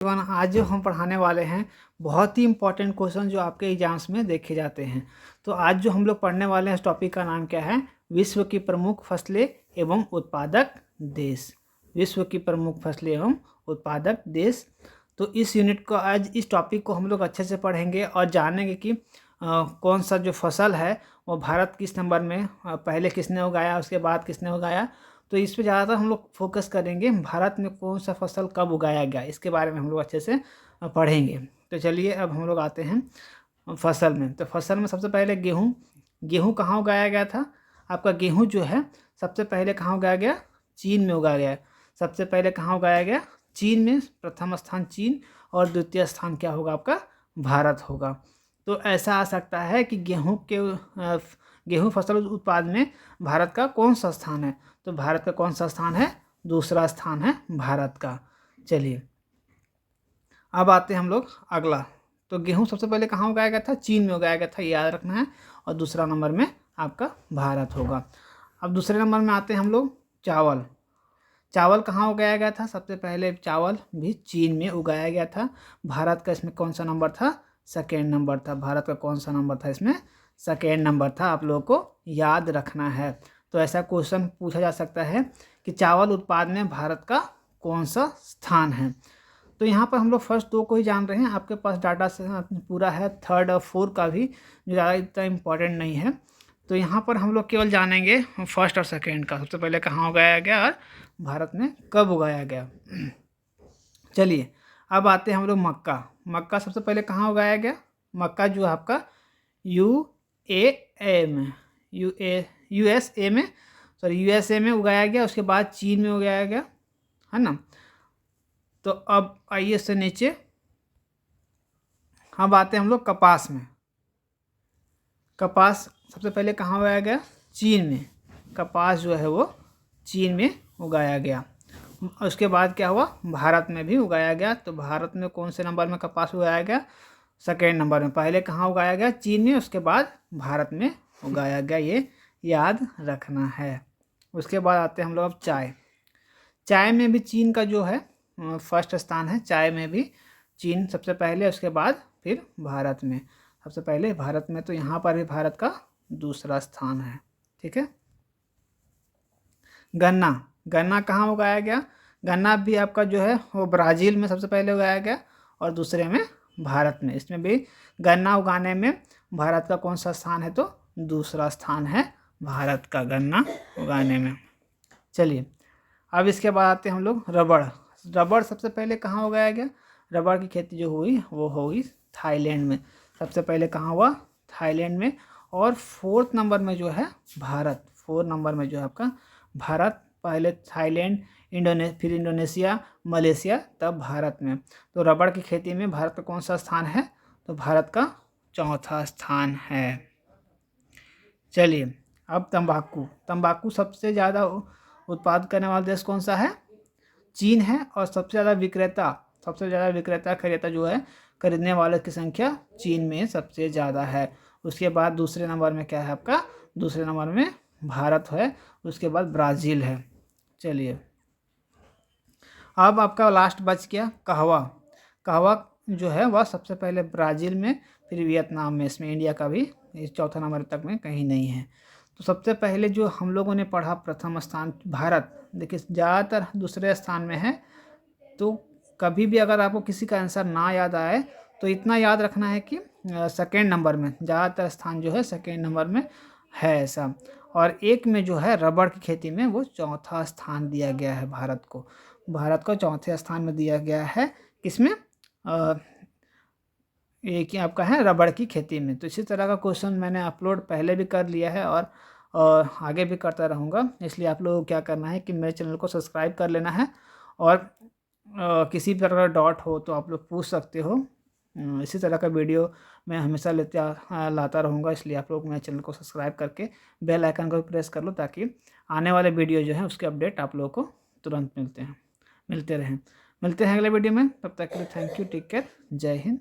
एवं आज जो हम पढ़ाने वाले हैं बहुत ही इंपॉर्टेंट क्वेश्चन जो आपके एग्जाम्स में देखे जाते हैं। तो आज जो हम लोग पढ़ने वाले हैं इस टॉपिक का नाम क्या है? विश्व की प्रमुख फसलें एवं उत्पादक देश। विश्व की प्रमुख फसलें एवं उत्पादक देश। तो इस यूनिट को आज इस टॉपिक को हम लोग अच्छे से पढ़ेंगे और जानेंगे कि कौन सा जो फसल है वो भारत किस नंबर में पहले किसने उगाया, उसके बाद किसने उगाया। तो इस पे ज़्यादातर हम लोग फोकस करेंगे, भारत में कौन सा फसल कब उगाया गया इसके बारे में हम लोग अच्छे से पढ़ेंगे। तो चलिए अब हम लोग आते हैं फसल में। तो फसल में सबसे पहले गेहूँ कहाँ उगाया गया था? आपका गेहूँ जो है सबसे पहले कहाँ उगाया गया? चीन में उगाया गया। सबसे पहले कहाँ उगाया गया? चीन में। प्रथम स्थान चीन और द्वितीय स्थान क्या होगा? आपका भारत होगा। तो ऐसा आ सकता है कि गेहूँ फसल उत्पादन में भारत का कौन सा स्थान है? तो भारत का कौन सा स्थान है? दूसरा स्थान है भारत का। चलिए अब आते हैं हम लोग अगला। तो गेहूँ सबसे पहले कहाँ उगाया गया था? चीन में उगाया गया था, याद रखना है। और दूसरा नंबर में आपका भारत होगा। अब दूसरे नंबर में आते हैं हम लोग चावल। चावल कहाँ उगाया गया था? सबसे पहले चावल भी चीन में उगाया गया था। भारत का इसमें कौन सा नंबर था? सेकेंड नंबर था। भारत का कौन सा नंबर था? इसमें सेकेंड नंबर था। आप लोगों को याद रखना है। तो ऐसा क्वेश्चन पूछा जा सकता है कि चावल उत्पादन में भारत का कौन सा स्थान है। तो यहाँ पर हम लोग फर्स्ट दो को ही जान रहे हैं। आपके पास डाटा से पूरा है, थर्ड और फोर्थ का भी जो ज़्यादा इतना इम्पोर्टेंट नहीं है। तो यहाँ पर हम लोग केवल जानेंगे फर्स्ट और सेकेंड का। सबसे पहले कहाँ उगाया गया और भारत में कब उगाया गया। चलिए अब आते हैं हम लोग मक्का। मक्का सबसे पहले कहाँ उगाया गया? मक्का जो आपका यूएसए में उगाया गया। उसके बाद चीन में उगाया गया, है ना। तो अब आइए से नीचे, अब आते हैं हम लोग कपास में। कपास सबसे पहले कहाँ उगाया गया? चीन में। कपास जो है वो चीन में उगाया गया। उसके बाद क्या हुआ? भारत में भी उगाया गया। तो भारत में कौन से नंबर में कपास उगाया गया? सेकेंड नंबर में। पहले कहाँ उगाया गया? चीन में, उसके बाद भारत में उगाया गया। ये याद रखना है। उसके बाद आते हैं हम लोग अब चाय। चाय में भी चीन का जो है फर्स्ट स्थान है। चाय में भी चीन सबसे पहले, उसके बाद फिर भारत में। सबसे पहले भारत में, तो यहाँ पर भी भारत का दूसरा स्थान है। ठीक है। गन्ना कहाँ उगाया गया? गन्ना भी आपका जो है वो ब्राज़ील में सबसे पहले उगाया गया और दूसरे में भारत में। इसमें भी गन्ना उगाने में भारत का कौन सा स्थान है? तो दूसरा स्थान है भारत का गन्ना उगाने में। चलिए अब इसके बाद आते हैं हम लोग रबड़। रबड़ सबसे पहले कहाँ उगाया गया? रबड़ की खेती जो हुई वो होगी थाईलैंड में। सबसे पहले कहाँ हुआ? थाईलैंड में। और फोर्थ नंबर में जो है भारत। फोर्थ नंबर में जो है आपका भारत, पहले थाईलैंड, फिर इंडोनेशिया, मलेशिया, तब भारत में। तो रबड़ की खेती में भारत का कौन सा स्थान है? तो भारत का चौथा स्थान है। चलिए अब तंबाकू सबसे ज़्यादा उत्पादन करने वाला देश कौन सा है? चीन है। और सबसे ज़्यादा विक्रेता जो है, खरीदने वालों की संख्या चीन में सबसे ज़्यादा है। उसके बाद दूसरे नंबर में क्या है आपका? दूसरे नंबर में भारत है। उसके बाद ब्राज़ील है। चलिए अब आपका लास्ट बच गया कहवा जो है वह सबसे पहले ब्राज़ील में, फिर वियतनाम में। इसमें इंडिया का भी इस चौथा नंबर तक में कहीं नहीं है। तो सबसे पहले जो हम लोगों ने पढ़ा प्रथम स्थान भारत, देखिए ज़्यादातर दूसरे स्थान में है। तो कभी भी अगर आपको किसी का आंसर ना याद आए तो इतना याद रखना है कि सेकेंड नंबर में ज़्यादातर स्थान जो है सेकेंड नंबर में है ऐसा। और एक में जो है रबड़ की खेती में वो चौथा स्थान दिया गया है भारत को। भारत को चौथे स्थान में दिया गया है। किसमें? एक ही आपका है रबड़ की खेती में। तो इसी तरह का क्वेश्चन मैंने अपलोड पहले भी कर लिया है और आगे भी करता रहूँगा। इसलिए आप लोगों को क्या करना है कि मेरे चैनल को सब्सक्राइब कर लेना है। और किसी भी तरह का डाउट हो तो आप लोग पूछ सकते हो। इसी तरह का वीडियो मैं हमेशा लाता रहूँगा। इसलिए आप लोग मेरे चैनल को सब्सक्राइब करके बेल आइकन को प्रेस कर लो, ताकि आने वाले वीडियो जो है उसके अपडेट आप लोगों को तुरंत मिलते रहें। मिलते हैं अगले वीडियो में। तब तक के लिए थैंक यू, टेक केयर, जय हिंद।